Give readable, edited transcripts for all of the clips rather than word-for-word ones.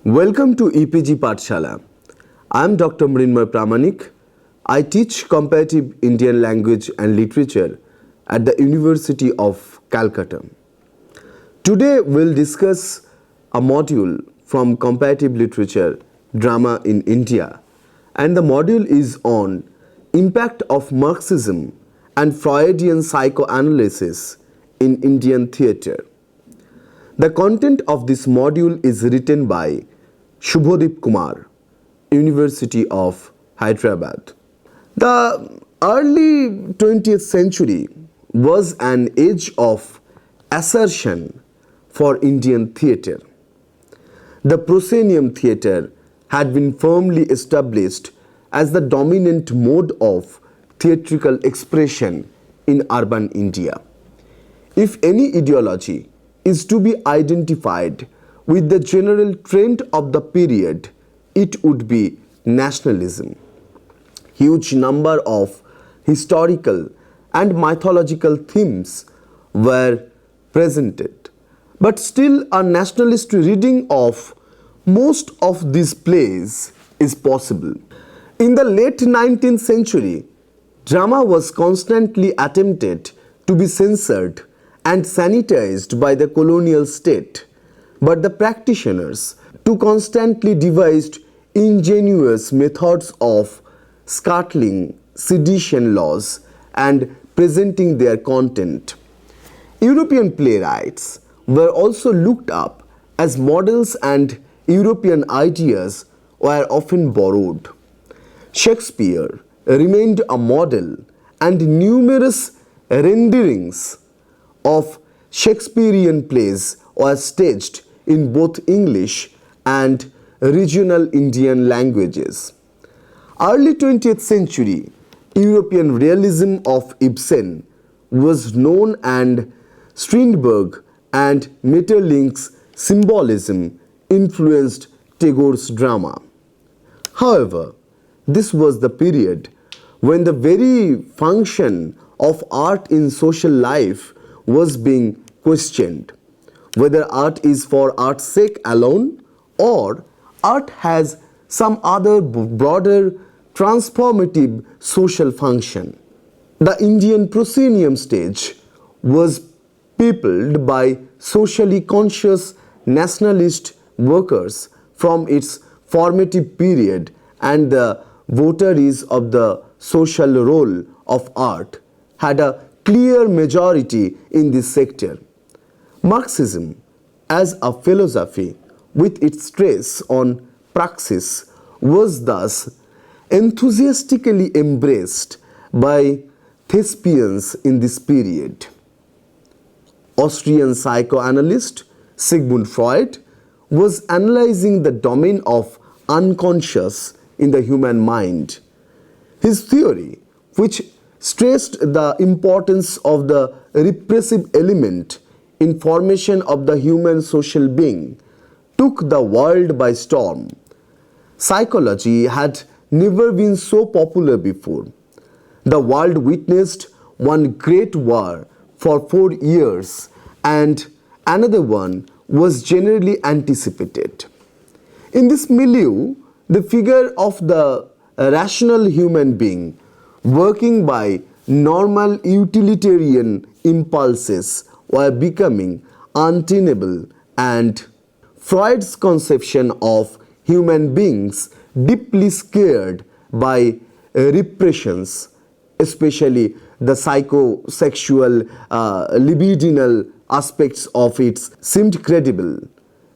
Welcome to EPG Pathshala. I am Dr. Mrinmoy Pramanik. I teach Comparative Indian Language and Literature at the University of Calcutta. Today we'll discuss a module from Comparative Literature, Drama in India, and the module is on impact of Marxism and Freudian Psychoanalysis in Indian theatre. The content of this module is written by Shubhodip Kumar, University of Hyderabad. The early 20th century was an age of assertion for Indian theatre. The Proscenium theatre had been firmly established as the dominant mode of theatrical expression in urban India. If any ideology is to be identified with the general trend of the period, it would be nationalism. Huge number of historical and mythological themes were presented, but still a nationalist reading of most of these plays is possible. In the late 19th century, drama was constantly attempted to be censored and sanitized by the colonial state, but the practitioners too constantly devised ingenious methods of scuttling sedition laws and presenting their content. European playwrights were also looked up as models and European ideas were often borrowed. Shakespeare remained a model, and numerous renderings of Shakespearean plays were staged in both English and regional Indian languages. Early 20th century European realism of Ibsen was known, and Strindberg and Maeterlinck's symbolism influenced Tagore's drama. However, this was the period when the very function of art in social life was being questioned, whether art is for art's sake alone or art has some other broader transformative social function. The Indian proscenium stage was peopled by socially conscious nationalist workers from its formative period, and the votaries of the social role of art had a clear majority in this sector. Marxism as a philosophy with its stress on praxis was thus enthusiastically embraced by thespians in this period. Austrian psychoanalyst Sigmund Freud was analyzing the domain of unconscious in the human mind. His theory, which stressed the importance of the repressive element in formation of the human social being, took the world by storm. Psychology had never been so popular before. The world witnessed one great war for 4 years, and another one was generally anticipated. In this milieu, the figure of the rational human being working by normal utilitarian impulses were becoming untenable, and Freud's conception of human beings deeply scared by repressions, especially the psychosexual libidinal aspects of it, seemed credible.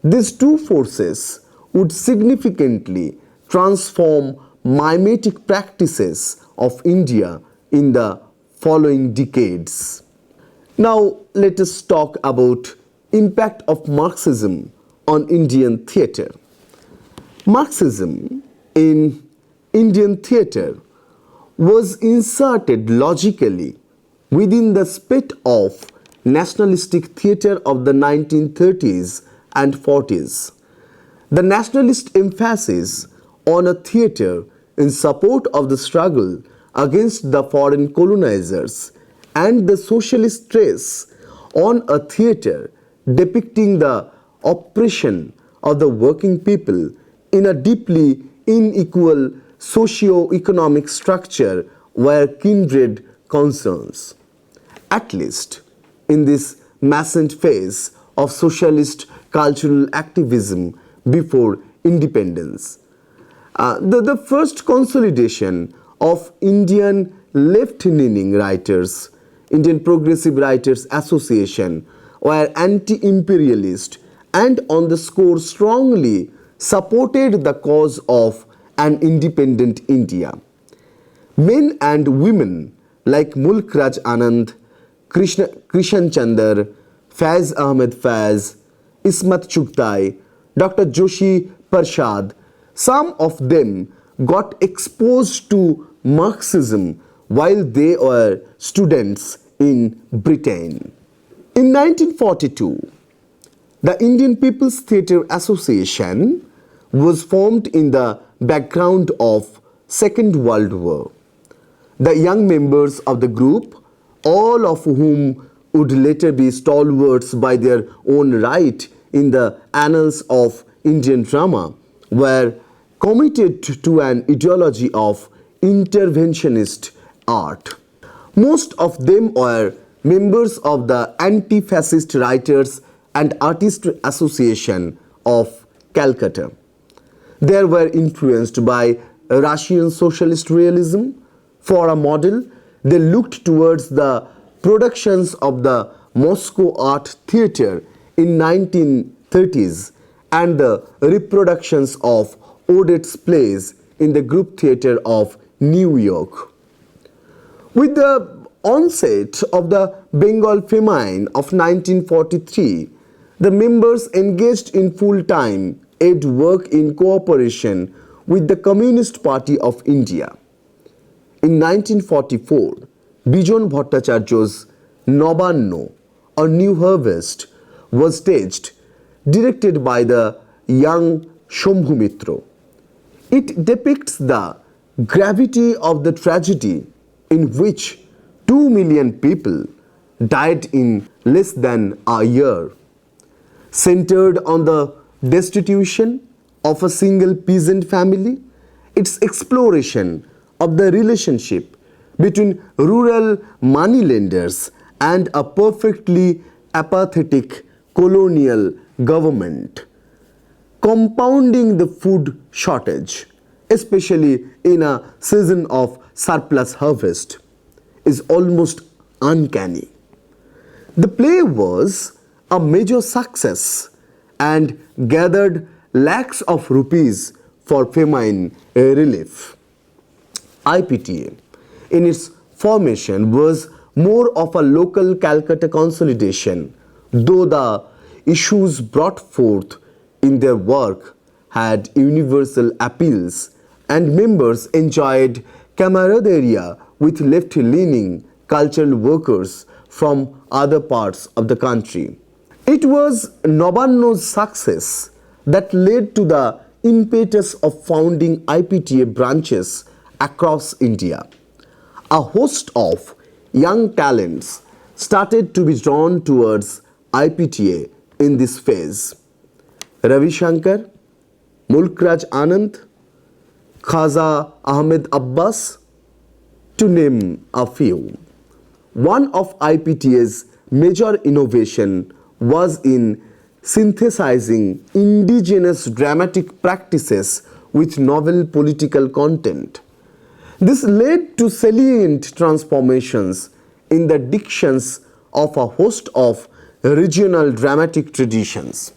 These two forces would significantly transform mimetic practices of India in the following decades. Now let us talk about impact of Marxism on Indian theatre. Marxism in Indian theatre was inserted logically within the spirit of nationalistic theatre of the 1930s and 40s. The nationalist emphasis on a theatre in support of the struggle against the foreign colonizers and the socialist stress on a theatre depicting the oppression of the working people in a deeply unequal socio-economic structure were kindred concerns. At least in this nascent phase of socialist cultural activism before independence. The first consolidation of Indian left-leaning writers, Indian Progressive Writers Association, were anti-imperialist and on the score strongly supported the cause of an independent India. Men and women like Mulk Raj Anand, Krishan Chandra, Faiz Ahmed Faiz, Ismat Chugtai, Dr. Joshi Prasad, some of them got exposed to Marxism while they were students in Britain. In 1942, the Indian People's Theatre Association was formed in the background of Second World War. The young members of the group, all of whom would later be stalwarts by their own right in the annals of Indian drama, were committed to an ideology of interventionist art. Most of them were members of the Anti-Fascist Writers and Artists Association of Calcutta. They were influenced by Russian socialist realism. For a model, they looked towards the productions of the Moscow Art Theatre in 1930s and the reproductions of Odet's plays in the group theatre of New York. With the onset of the Bengal Famine of 1943, the members engaged in full-time aid work in cooperation with the Communist Party of India. In 1944, Bijon Bhattacharya's Nabanno, or New Harvest, was staged, directed by the young Vidya-mitra. It depicts the gravity of the tragedy in which 2 million people died in less than a year. Centered on the destitution of a single peasant family, its exploration of the relationship between rural moneylenders and a perfectly apathetic colonial government, compounding the food shortage, especially in a season of surplus harvest, is almost uncanny. The play was a major success and gathered lakhs of rupees for famine relief. IPTA, in its formation, was more of a local Calcutta consolidation, though the issues brought forth in their work had universal appeals and members enjoyed camaraderie with left-leaning cultural workers from other parts of the country. It was Nabanno's success that led to the impetus of founding IPTA branches across India. A host of young talents started to be drawn towards IPTA in this phase. Ravi Shankar, Mulk Raj Anand, Khaza Ahmed Abbas, to name a few. One of IPTA's major innovation was in synthesizing indigenous dramatic practices with novel political content. This led to salient transformations in the dictions of a host of regional dramatic traditions.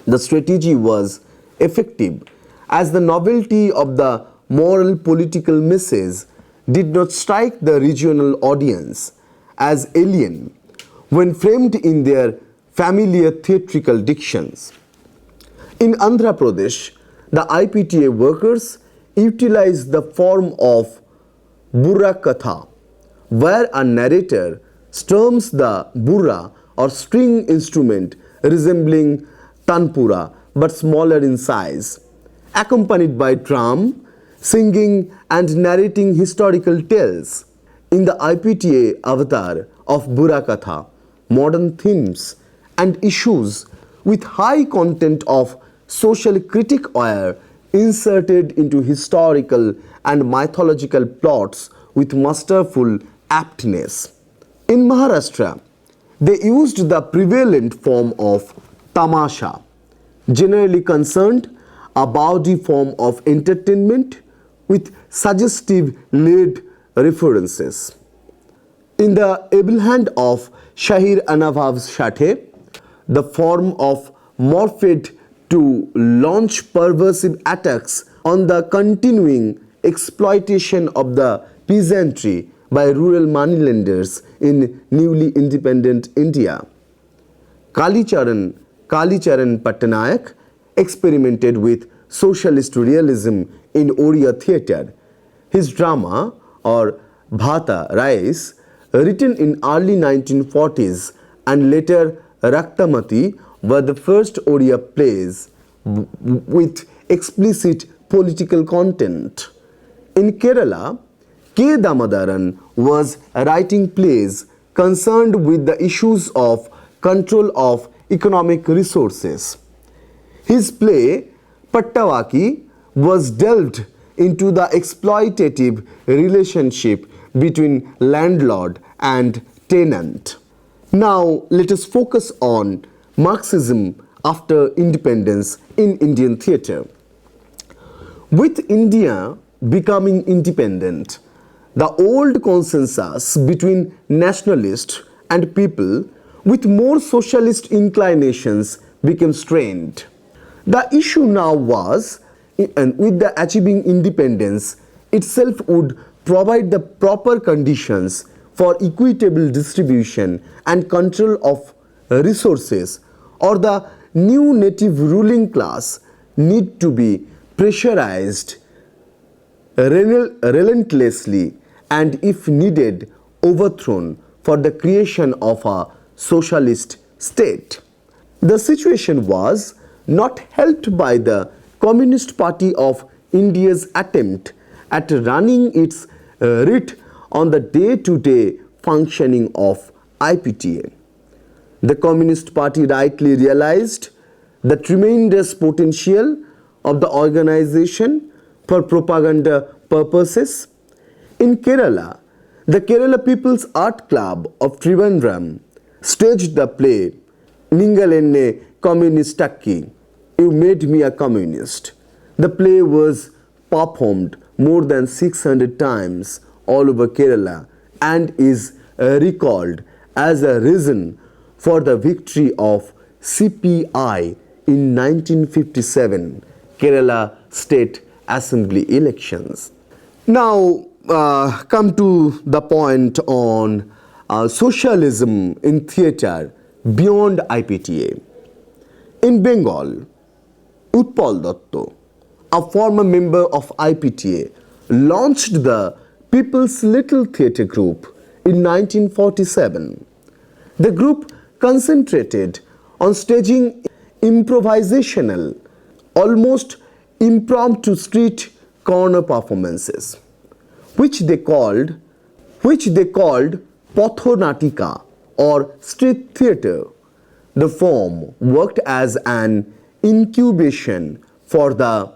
The strategy was effective as the novelty of the moral political message did not strike the regional audience as alien when framed in their familiar theatrical dictions. In Andhra Pradesh, the IPTA workers utilized the form of burra katha, where a narrator strums the burra or string instrument resembling tanpura but smaller in size, accompanied by drum, singing and narrating historical tales. In the IPTA avatar of burra katha, modern themes and issues with high content of social critique were inserted into historical and mythological plots with masterful aptness. In Maharashtra, they used the prevalent form of tamasha, generally concerned a bawdy form of entertainment with suggestive lead references. In the able hand of Shahir Anabhav Shathe, the form of morphed to launch perversive attacks on the continuing exploitation of the peasantry by rural moneylenders in newly independent India. Kalicharan Pattanayak experimented with socialist realism in Oriya theatre. His drama, or Bhata, Rice, written in early 1940s and later Raktamati, were the first Oriya plays with explicit political content. In Kerala, K. Damodaran was writing plays concerned with the issues of control of economic resources. His play, Pattavaki, was delved into the exploitative relationship between landlord and tenant. Now, let us focus on Marxism after independence in Indian theatre. With India becoming independent, the old consensus between nationalists and people with more socialist inclinations became strained. The issue now was, and with the achieving independence itself would provide the proper conditions for equitable distribution and control of resources, or the new native ruling class need to be pressurized relentlessly and, if needed, overthrown for the creation of a socialist state. The situation was not helped by the Communist Party of India's attempt at running its writ on the day-to-day functioning of IPTA. The Communist Party rightly realized the tremendous potential of the organization for propaganda purposes. In Kerala, the Kerala People's Art Club of Trivandrum staged the play Ningalenne Communistakki, You Made Me a Communist. The play was performed more than 600 times all over Kerala and is recalled as a reason for the victory of CPI in 1957 Kerala State Assembly elections. Now come to the point on socialism in theatre beyond IPTA. In Bengal, Utpal Datto, a former member of IPTA, launched the People's Little Theatre Group in 1947. The group concentrated on staging improvisational, almost impromptu street corner performances, which they called Pathonatika or street theatre. The form worked as an incubation for the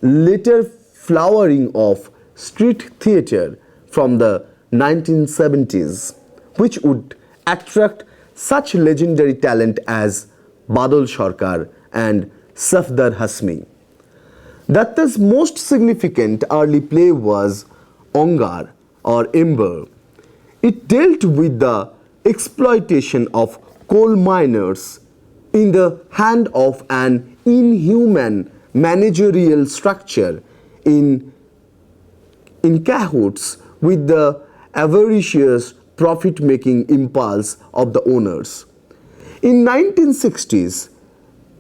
later flowering of street theatre from the 1970s, which would attract such legendary talent as Badal Sarkar and Safdar Hasmi. Datta's most significant early play was Ongar or Ember. It dealt with the exploitation of coal miners in the hand of an inhuman managerial structure in cahoots with the avaricious profit-making impulse of the owners. In 1960s,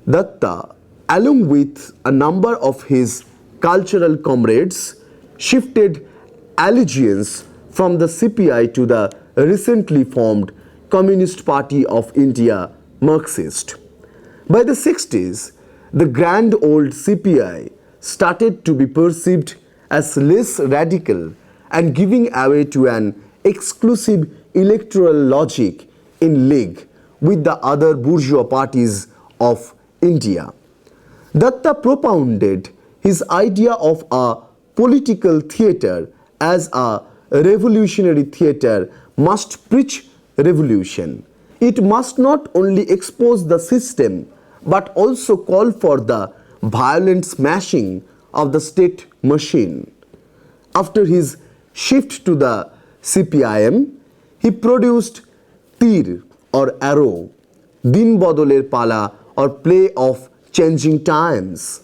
Datta, along with a number of his cultural comrades, shifted allegiance from the CPI to the recently formed Communist Party of India, Marxist. By the 60s, the grand old CPI started to be perceived as less radical and giving away to an exclusive electoral logic in league with the other bourgeois parties of India. Datta propounded his idea of a political theatre as a revolutionary theatre must preach revolution. It must not only expose the system but also call for the violent smashing of the state machine. After his shift to the CPIM, he produced Tir or Arrow, Din Bodoler Pala or Play of Changing Times.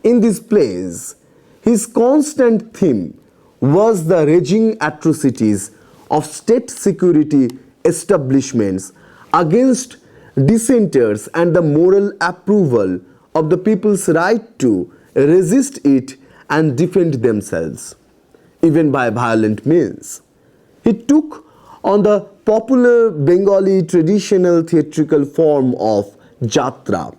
In these plays, his constant theme was the raging atrocities of state security establishments against dissenters and the moral approval of the people's right to resist it and defend themselves, even by violent means. He took on the popular Bengali traditional theatrical form of Jatra,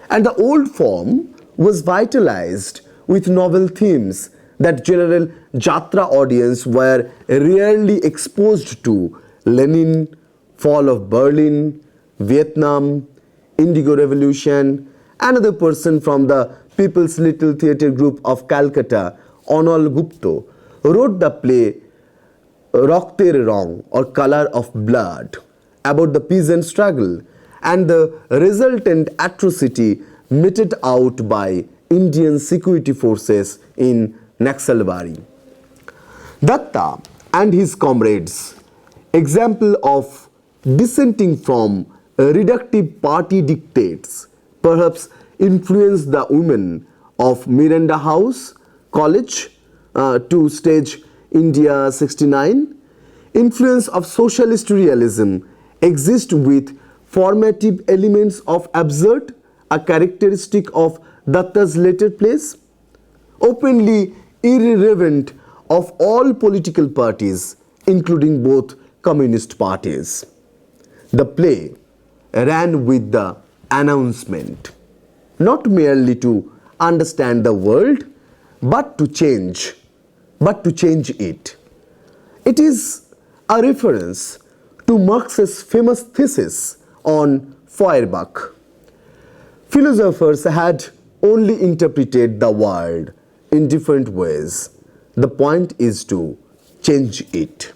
and the old form was vitalized with novel themes that general Jatra audience were rarely exposed to: Lenin, fall of Berlin, Vietnam, Indigo Revolution. Another person from the People's Little Theatre Group of Calcutta, Onal Gupta, wrote the play Rokter Rong or Color of Blood about the peasant struggle and the resultant atrocity meted out by Indian security forces in Naxalbari. Datta and his comrades, example of dissenting from reductive party dictates, perhaps influenced the women of Miranda House College to stage India 69. Influence of socialist realism exists with formative elements of absurd, a characteristic of Datta's later plays. Openly irreverent of all political parties, including both communist parties. The play ran with the announcement, not merely to understand the world, but to change it. It is a reference to Marx's famous thesis on Feuerbach. Philosophers had only interpreted the world in different ways. The point is to change it.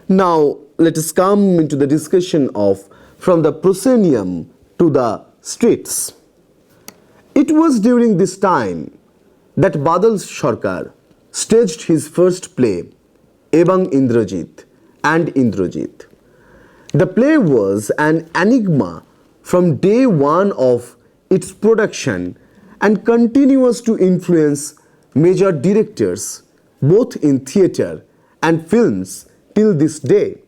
Now, let us come into the discussion of from the proscenium to the streets. It was during this time that Badal Sarkar staged his first play, Ebang Indrajit and Indrajit. The play was an enigma from day one of its production and continues to influence major directors both in theatre and films till this day.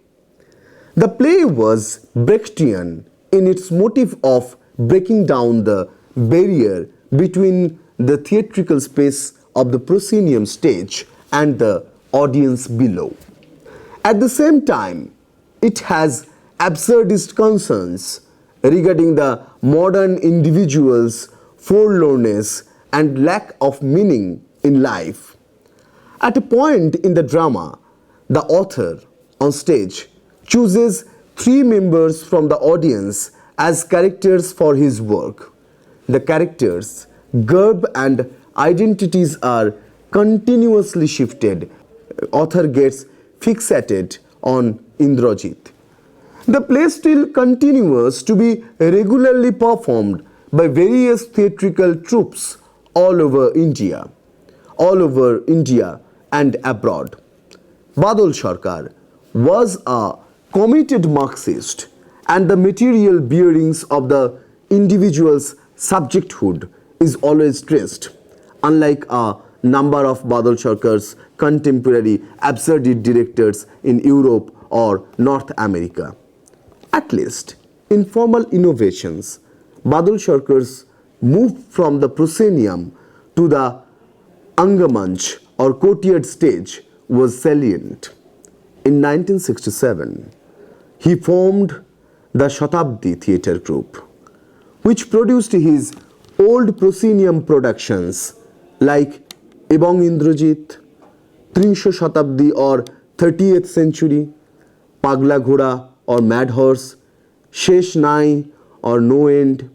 The play was Brechtian in its motive of breaking down the barrier between the theatrical space of the proscenium stage and the audience below. At the same time, it has absurdist concerns regarding the modern individual's forlornness and lack of meaning in life. At a point in the drama, the author on stage chooses 3 members from the audience as characters for his work. The characters, garb and identities are continuously shifted. Author gets fixated on Indrajit. The play still continues to be regularly performed by various theatrical troupes all over India and abroad. Badal Sarkar was a committed Marxist, and the material bearings of the individual's subjecthood is always traced, unlike a number of Badal Sarkar's contemporary absurdist directors in Europe or North America. At least in formal innovations, Badal Sarkar's move from the proscenium to the Angamanch or courtyard stage was salient. In 1967, he formed the Shatabdi Theatre Group, which produced his old proscenium productions like Ebang Indrajit, Trinsho Shatabdi or 30th century, Pagla Ghoda or Mad Horse, Shesh Nai or No End,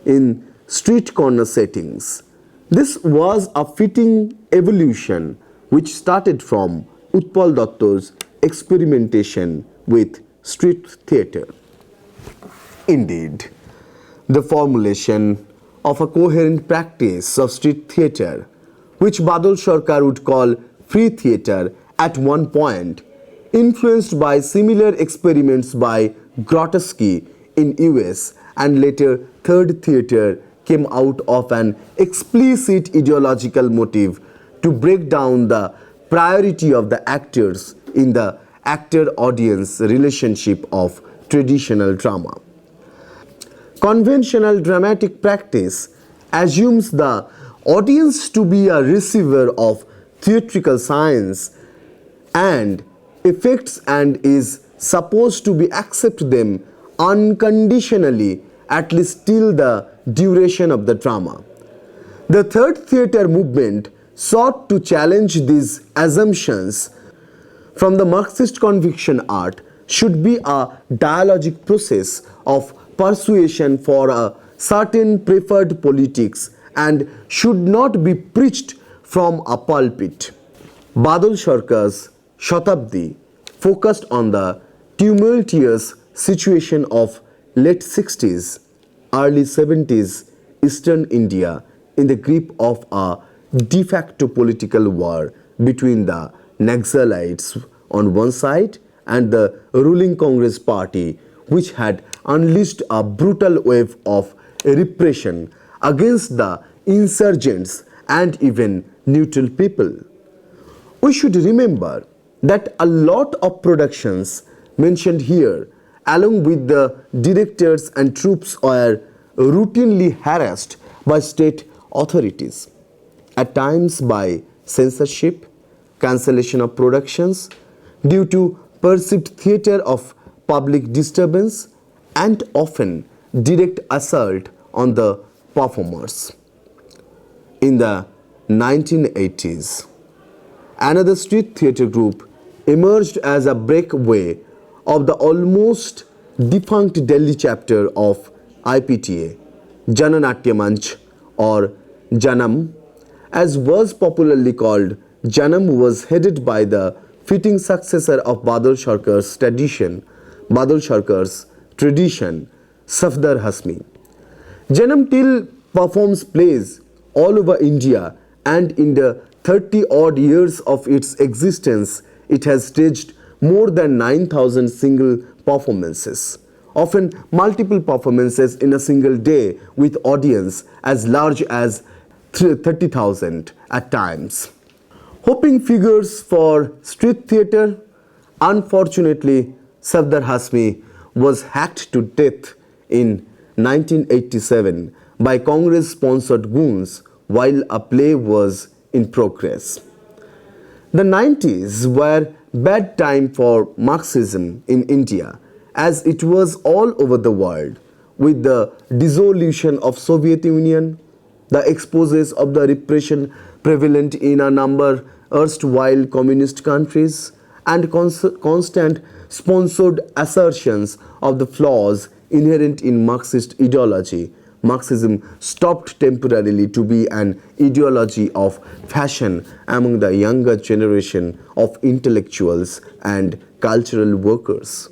in street corner settings. This was a fitting evolution which started from Utpal Datta's experimentation with street theatre. Indeed, the formulation of a coherent practice of street theatre, which Badal Sarkar would call free theatre at one point, influenced by similar experiments by Grotowski in US and later third theatre, came out of an explicit ideological motive to break down the priority of the actors in the actor-audience relationship of traditional drama. Conventional dramatic practice assumes the audience to be a receiver of theatrical science and effects and is supposed to be accept them unconditionally, at least till the duration of the drama. The third theatre movement sought to challenge these assumptions. From the Marxist conviction, art should be a dialogic process of persuasion for a certain preferred politics and should not be preached from a pulpit. Badal Sarkar's Shatabdi focused on the tumultuous situation of late 60s, early 70s Eastern India in the grip of a de facto political war between the Naxalites on one side and the ruling Congress party, which had unleashed a brutal wave of repression against the insurgents and even neutral people. We should remember that a lot of productions mentioned here, along with the directors and troops, were routinely harassed by state authorities, at times by censorship, cancellation of productions due to perceived theatre of public disturbance, and often direct assault on the performers. In the 1980s, another street theatre group emerged as a breakaway of the almost defunct Delhi chapter of IPTA, Jananatya Manch or Janam, as was popularly called. Janam was headed by the fitting successor of Badal Sarkar's tradition, Safdar Hasmi. Janam till performs plays all over India, and in the 30-odd years of its existence, it has staged more than 9,000 single performances, often multiple performances in a single day with audience as large as 30,000 at times. Hoping figures for street theatre, unfortunately, Safdar Hasmi was hacked to death in 1987 by Congress-sponsored goons while a play was in progress. The 90s were bad time for Marxism in India, as it was all over the world, with the dissolution of Soviet Union, the exposes of the repression prevalent in a number erstwhile communist countries, and constant sponsored assertions of the flaws inherent in Marxist ideology. Marxism stopped temporarily to be an ideology of fashion among the younger generation of intellectuals and cultural workers.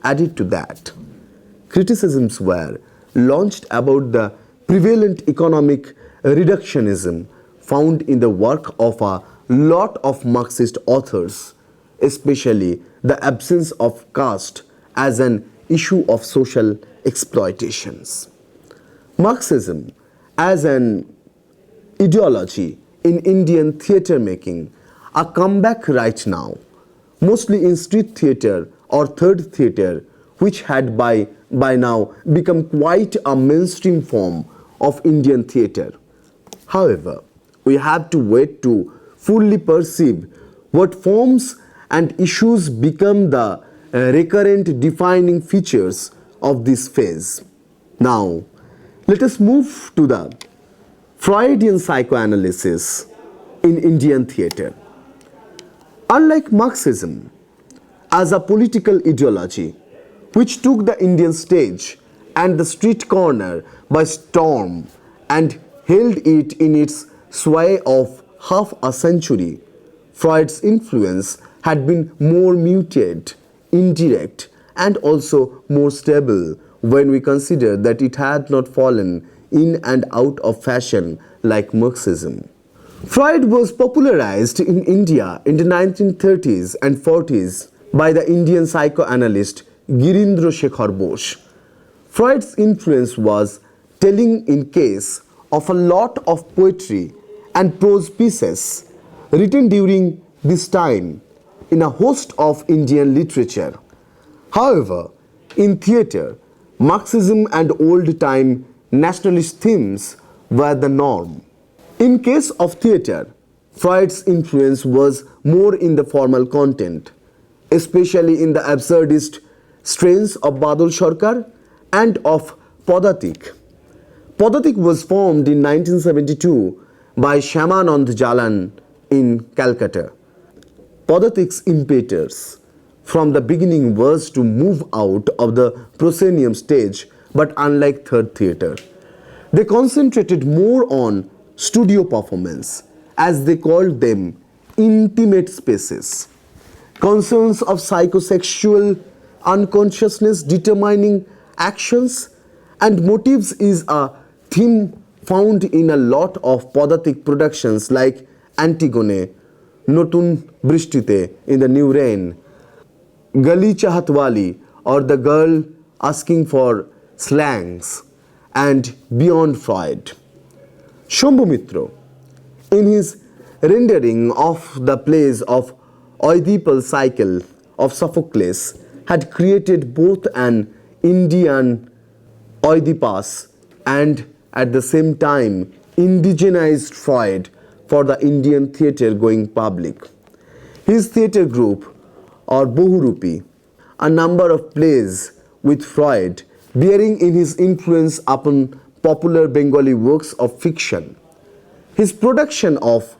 Added to that, criticisms were launched about the prevalent economic reductionism found in the work of a lot of Marxist authors, especially the absence of caste as an issue of social exploitations. Marxism as an ideology in Indian theatre making a comeback right now, mostly in street theatre or third theatre, which had by now become quite a mainstream form of Indian theatre. However, we have to wait to fully perceive what forms and issues become the recurrent defining features of this phase. Now, let us move to the Freudian psychoanalysis in Indian theatre. Unlike Marxism as a political ideology which took the Indian stage and the street corner by storm and held it in its sway of half a century, Freud's influence had been more muted, indirect, and also more stable when we consider that it had not fallen in and out of fashion like Marxism. Freud was popularized in India in the 1930s and 40s by the Indian psychoanalyst Girindra Shekhar Bose. Freud's influence was telling in case of a lot of poetry and prose pieces written during this time in a host of Indian literature. However, in theatre, Marxism and old-time nationalist themes were the norm. In case of theatre, Freud's influence was more in the formal content, especially in the absurdist strains of Badal Sarkar and of Padatik. Padatik was formed in 1972 by Shyamanand Jalan in Calcutta. Padatik's impetus from the beginning was to move out of the proscenium stage, but unlike third theatre, they concentrated more on studio performance, as they called them intimate spaces. Concerns of psychosexual unconsciousness determining actions and motives is a theme found in a lot of Padatik productions like Antigone, Notun Brishtite in the New Rain, Gali Chahatwali or The Girl Asking for Slangs, and Beyond Freud. Vidya-mitra, in his rendering of the plays of Oedipal Cycle of Sophocles, had created both an Indian Oedipus and at the same time indigenized Freud for the Indian theatre-going public. His theatre group, or Bohurupi, a number of plays with Freud bearing in his influence upon popular Bengali works of fiction. His production of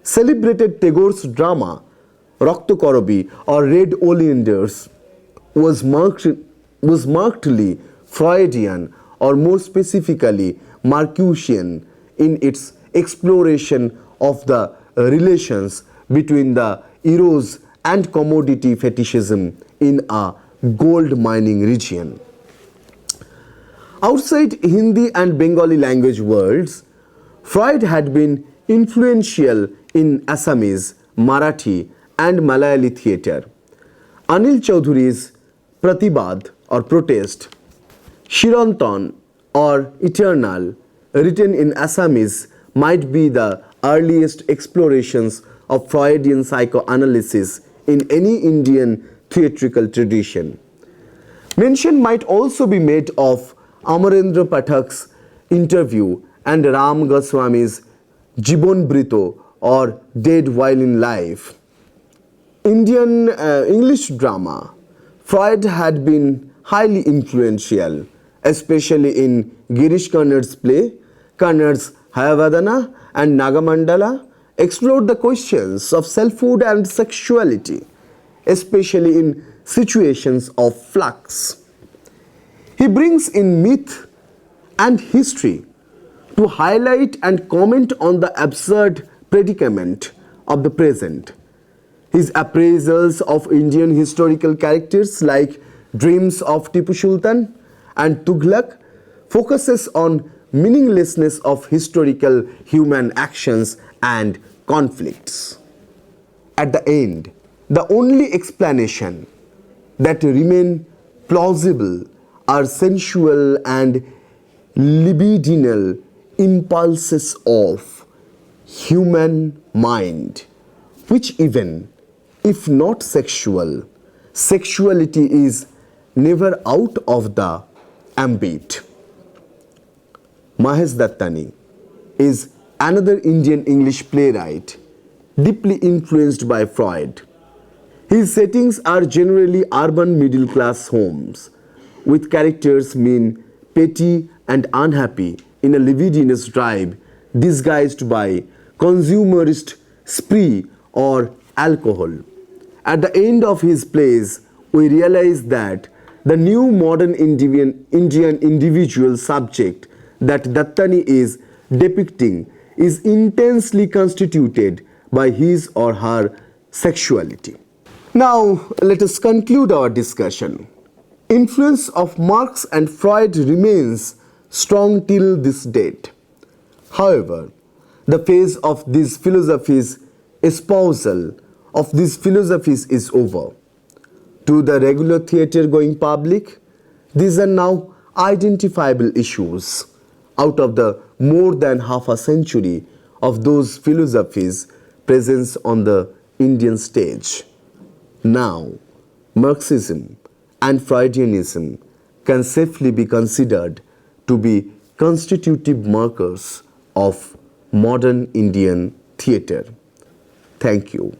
celebrated Tagore's drama Rakto Korobi or Red Oleanders was markedly Freudian, or more specifically Marcusian, in its exploration of the relations between the eros and commodity fetishism in a gold mining region. Outside Hindi and Bengali language worlds, Freud had been influential in Assamese, Marathi and Malayali theatre. Anil Chaudhury's Pratibad or Protest, Shirantan or Eternal, written in Assamese, might be the earliest explorations of Freudian psychoanalysis in any Indian theatrical tradition. Mention might also be made of Amarendra Pathak's Interview and Ram Goswami's Jibon Brito or Dead While in Life. Indian English drama, Freud had been highly influential, especially in Girish Karnad's play, Karnad's Hayavadana and Nagamandala explored the questions of selfhood and sexuality, especially in situations of flux. He brings in myth and history to highlight and comment on the absurd predicament of the present. His appraisals of Indian historical characters like Dreams of Tipu Sultan and Tughlaq focuses on meaninglessness of historical human actions and conflicts. At the end, the only explanation that remain plausible are sensual and libidinal impulses of human mind, which even if not sexual, sexuality is never out of the ambit. Mahesh Dattani is another Indian English playwright deeply influenced by Freud. His settings are generally urban middle-class homes, with characters mean, petty and unhappy in a libidinous drive disguised by consumerist spree or alcohol. At the end of his plays, we realize that the new modern Indian individual subject that Dattani is depicting is intensely constituted by his or her sexuality. Now, let us conclude our discussion. Influence of Marx and Freud remains strong till this date. However, the phase of these philosophies' espousal of these philosophies is over. To the regular theatre-going public, these are now identifiable issues out of the more than half a century of those philosophies' presence on the Indian stage. Now, Marxism and Freudianism can safely be considered to be constitutive markers of modern Indian theatre. Thank you.